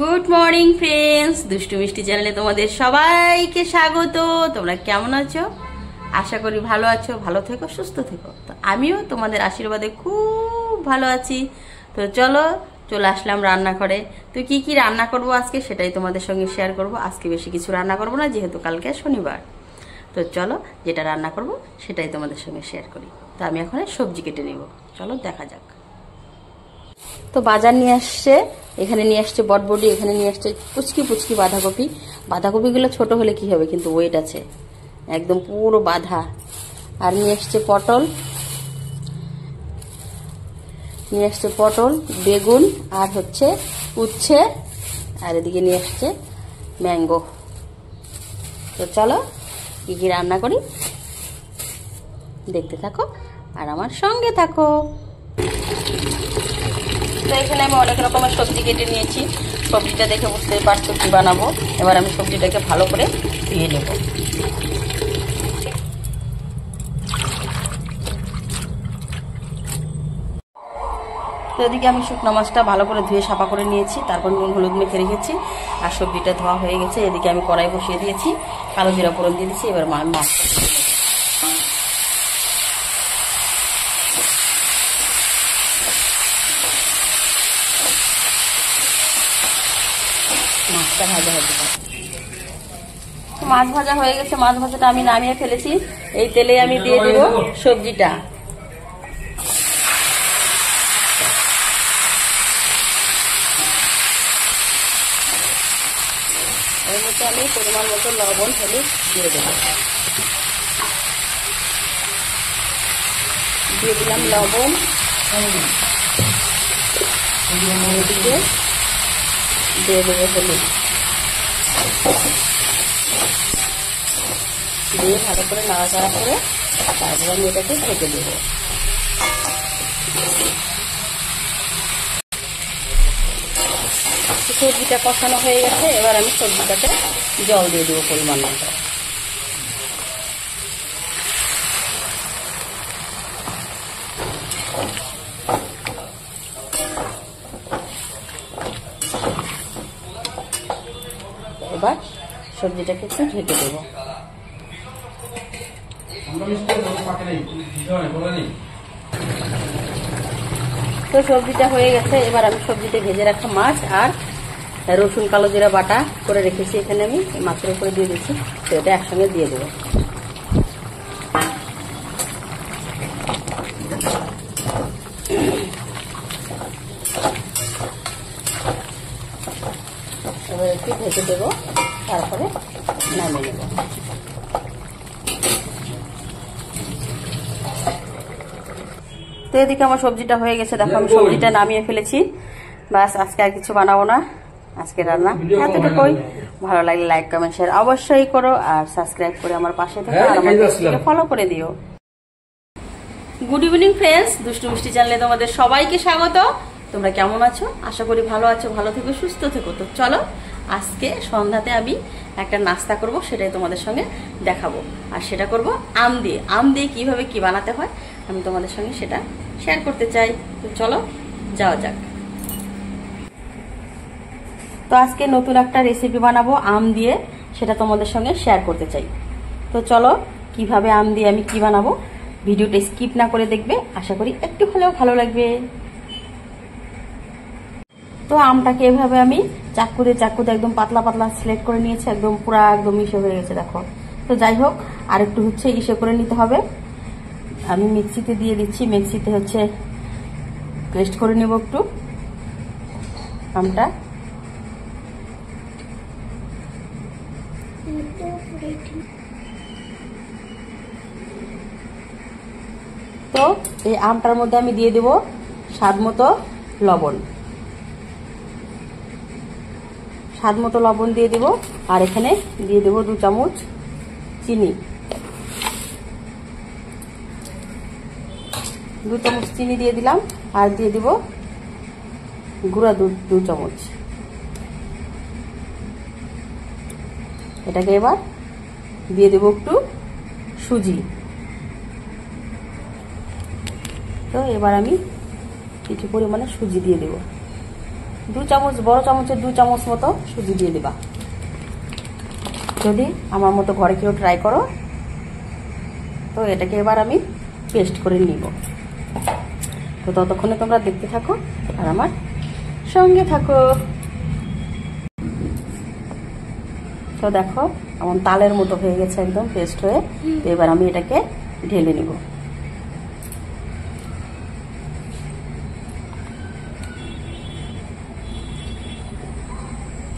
Good morning friends, দুষ্টু মিষ্টি চ্যানেলে তোমাদের সবাইকে স্বাগত। তোমরা কেমন আছো? আশা করি ভালো আছো, ভালো থেকো, সুস্থ থেকো। তো আমিও তোমাদের আশীর্বাদে খুব ভালো আছি। তো চলে আসলাম রান্নাঘরে। তো কি কি রান্না করব আজকে সেটাই তোমাদের সঙ্গে শেয়ার করব। আজকে বেশি কিছু রান্না করব না, যেহেতু কালকে শনিবার। তো চলো, যেটা রান্না করব সেটাই তোমাদের সঙ্গে শেয়ার করি। তো আমি এখন সবজি কেটে নিব, চলো দেখা যাক। তো বাজার নিয়ে আসছে, এখানে নিয়ে আসছে বটবডি, এখানে নিয়ে আসছে পুচকি পুচকি বাঁধাকপি। বাঁধাকপিগুলো ছোট হলে কি হবে, কিন্তু ওয়েট আছে, একদম পুরো বাঁধা। আর নিয়ে আসছে পটল, বেগুন, আর হচ্ছে উচ্ছে, আর এদিকে নিয়ে আসছে ম্যাঙ্গো। তো চলো কি কি রান্না করি দেখতে থাকো আর আমার সঙ্গে থাকো। তো এখানে আমি অনেক রকমের সবজি কেটে নিয়েছি। সবজিটা দেখে বুঝতে পারছো কি বানাবো। এবার আমি সবজিটাকে ভালো করে ধুয়ে নেব। তো এদিকে আমি শুকনো মাছটা ভালো করে ধুয়ে সাফা করে নিয়েছি, তারপর নুন হলুদ মেখে রেখেছি। আর সবজিটা ধোয়া হয়ে গেছে। এদিকে আমি কড়াই বসিয়ে দিয়েছি, কালো জিরা ফোড়ন দিয়ে দিয়েছি। এবার মাছটা ভাজা হতে পারে। মাছ ভাজা হয়ে গেছে, মাছ ভাজাটা আমি নামিয়ে ফেলেছি। এই তেলে আমি দিয়ে দেব সবজিটা। এর মধ্যে আমি পরিমাণ মতো লবণ হলুদ দিয়ে দেব। দিয়ে দিলাম লবণ, এদিকে দিয়ে দেবো হলুদ, দিয়ে ভালো করে নাড়াচাড়া করে তারপর আমি এটাকে ঢেকে দেব। সবজিটা কষানো হয়ে গেছে, এবার আমি সবজিটাতে জল দিয়ে দেবো পরিমাণ মতো। এবার সবজিটাকে একটু ঢেকে দেবো। তো সবজিটা হয়ে গেছে, এবার আমি সবজিতে ভেজে রাখা মাছ আর রসুন কালো জিরা বাটা করে রেখেছি এখানে আমি মাছের উপরে দিয়ে দিচ্ছি। তো এটা একসঙ্গে দিয়ে দেবো। এবার একটু ভেজে দেবো, তারপরে নামিয়ে নেব। তো এদিকে আমার সবজিটা হয়ে গেছে, দেখো আমি সবজিটা নামিয়ে ফেলেছি। বাস, আজকে আর কিছু বানাবো না, আজকে রান্না এতটুকুই। ভালো লাগলে লাইক কমেন্ট শেয়ার অবশ্যই করো, আর সাবস্ক্রাইব করে আমার পাশে থেকে আর আমার পেজটাকে ফলো করে দিও। গুড ইভিনিং ফ্রেন্ডস, দুষ্টু মিষ্টি চ্যানেলে তোমাদের সবাইকে স্বাগত। তোমরা কেমন আছো? আশা করি ভালো আছো, ভালো থেকো, সুস্থ থেকো। তো চলো, আজকে সন্ধ্যাতে আমি একটা নাস্তা করব, সেটাই তোমাদের সঙ্গে দেখাবো। আর সেটা করব আম দিয়ে। আম দিয়ে কিভাবে কি বানাতে হয় আমি তোমাদের সঙ্গে সেটা শেয়ার করতে চাই। তো চলো যাওয়া যাক। তো আজকে নতুন একটা রেসিপি বানাবো আম দিয়ে, সেটা তোমাদের সঙ্গে শেয়ার করতে চাই। তো চলো, কিভাবে আম দিয়ে আমি কি বানাবো ভিডিওটা স্কিপ না করে দেখবে, আশা করি একটু হলেও ভালো লাগবে। তো আমটাকে এভাবে আমি চাকুতে একদম পাতলা পাতলা সিলেক্ট করে নিয়েছি, একদম পুরা একদম ইসে হয়ে গেছে দেখো। তো যাই হোক, আর একটু হচ্ছে ইসে করে নিতে হবে। আমি মিক্সিতে দিয়ে দিচ্ছি, মিক্সিতে হচ্ছে পেস্ট করে নেব একটু আমটা। তো এই আমটার মধ্যে আমি দিয়ে দেব স্বাদ মতো লবণ দিয়ে দেব। আর এখানে দিয়ে দেব 2 চামচ চিনি, 2 চামচ চিনি দিয়ে দিলাম। আর দিয়ে দেব গুঁড়া দুধ 2 চামচ। এটাকে এবার দিয়ে দেব একটু সুজি। তো এবার আমি কিছু পরিমাণে সুজি দিয়ে দেব। 2 চামচ, বড় চামচের 2 চামচ মতো সুজি দিয়ে দিবা। যদি আমার মতো ঘরে কেউ ট্রাই করো তো এটাকে এবার আমি পেস্ট করে নিব। তো ততক্ষণে তোমরা দেখতে থাকো আর আমার সঙ্গে থাকো। তো দেখো এমন তালের মতো হয়ে গেছে, একদম পেস্ট হয়ে। তো এবার আমি এটাকে ঢেলে নিব।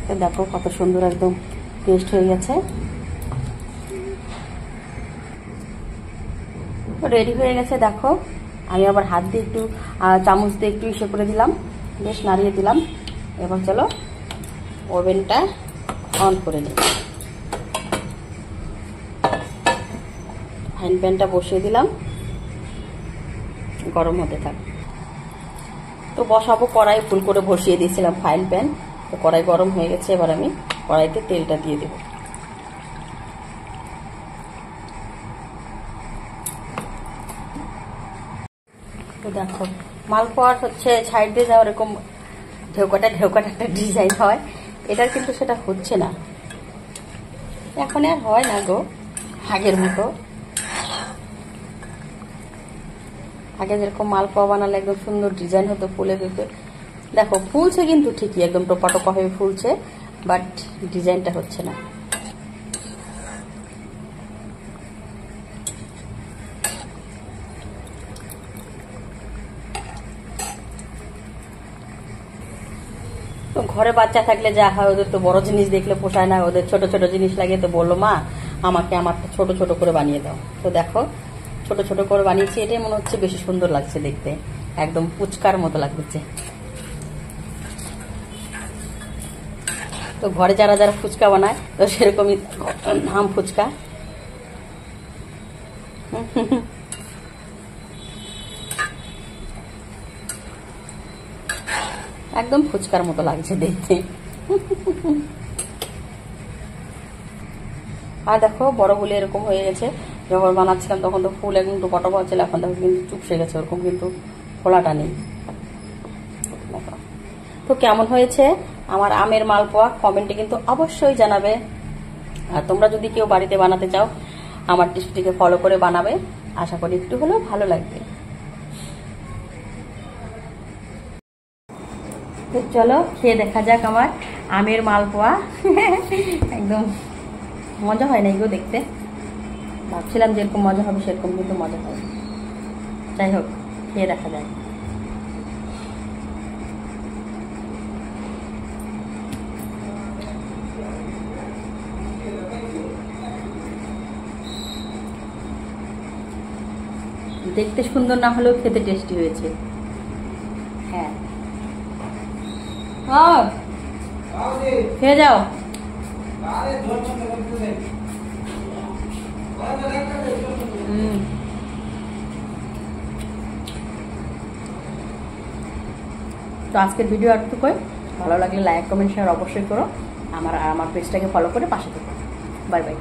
তো দেখো কত সুন্দর একদম পেস্ট হয়ে গেছে। রেডি হয়ে গেছে। দেখো আমি আবার হাত দিয়ে একটু চামচ দিয়ে একটু ইসে করে দিলাম, বেশ নাড়িয়ে দিলাম। এবার চলো ওভেনটা অন করে নিই। ফ্রাইং প্যানটা বসিয়ে দিলাম, গরম হতে থাক। তো বসাবো কড়াই, ফুল করে বসিয়ে দিয়েছিলাম ফ্রাইং প্যান। তো কড়াই গরম হয়ে গেছে, এবার আমি কড়াইতে তেলটা দিয়ে দেব। তো দেখো মালপোয়ার হচ্ছে সাইড দিয়ে যাওয়া এরকম ঢেউকাটা একটা ডিজাইন হয়, এটার কিন্তু সেটা হচ্ছে না, এখন আর হয় না গো আগের মতো। আগে যেরকম মালপোয়া বানালে একদম সুন্দর ডিজাইন হতো ফুলে পেঁপে। দেখো ফুলছে কিন্তু ঠিকই, একদম টোপা টোপা হয়ে ফুলছে, বাট ডিজাইনটা হচ্ছে না। তো ঘরে বাচ্চা থাকলে যা হয়, ওদের তো বড় জিনিস দেখলে পোষায় না, ওদের ছোট ছোট জিনিস লাগে। তো বললো মা আমাকে আমার ছোট ছোট করে বানিয়ে দাও। তো দেখো ছোট ছোট করে বানিয়েছি, এটাই মনে হচ্ছে বেশি সুন্দর লাগছে দেখতে, একদম ফুচকার মতো লাগছে। তো ঘরে যারা যারা ফুচকা বানায় তো সেরকমই নাম ফুচকা। একদম ফুচকার মতো লাগছে দেখতে। আর দেখো বড় ফুলে এরকম হয়ে গেছে। যখন বানাচ্ছিলাম তখন তো ফুল একদম টোপা টোপা ছিল, এখন দেখো কিন্তু চুপসে গেছে, ওরকম কিন্তু ফোলাটা নেই। তো কেমন হয়েছে আমার আমের মালপোয়া কমেন্টে কিন্তু অবশ্যই জানাবে। আর তোমরা যদি কেউ বাড়িতে বানাতে চাও আমার টিপসটিকে ফলো করে বানাবে, আশা করি একটু হলেও ভালো লাগবে। তো চলো খেয়ে দেখা যাক আমার আমের মালপোয়া। একদম মজা হয় না এগুলো দেখতে, ভাবছিলাম যেরকম মজা হবে সেরকম কিন্তু মজা হয়। যাই হোক খেয়ে দেখা যায়। দেখতে সুন্দর না হলেও খেতে টেস্টি হয়েছে। হ্যাঁ খেয়ে যাও। তো আজকের ভিডিও আর তো কই, ভালো লাগলে লাইক কমেন্ট শেয়ার অবশ্যই করো। আমার পেজটাকে ফলো করে পাশে থেকো। Bye bye.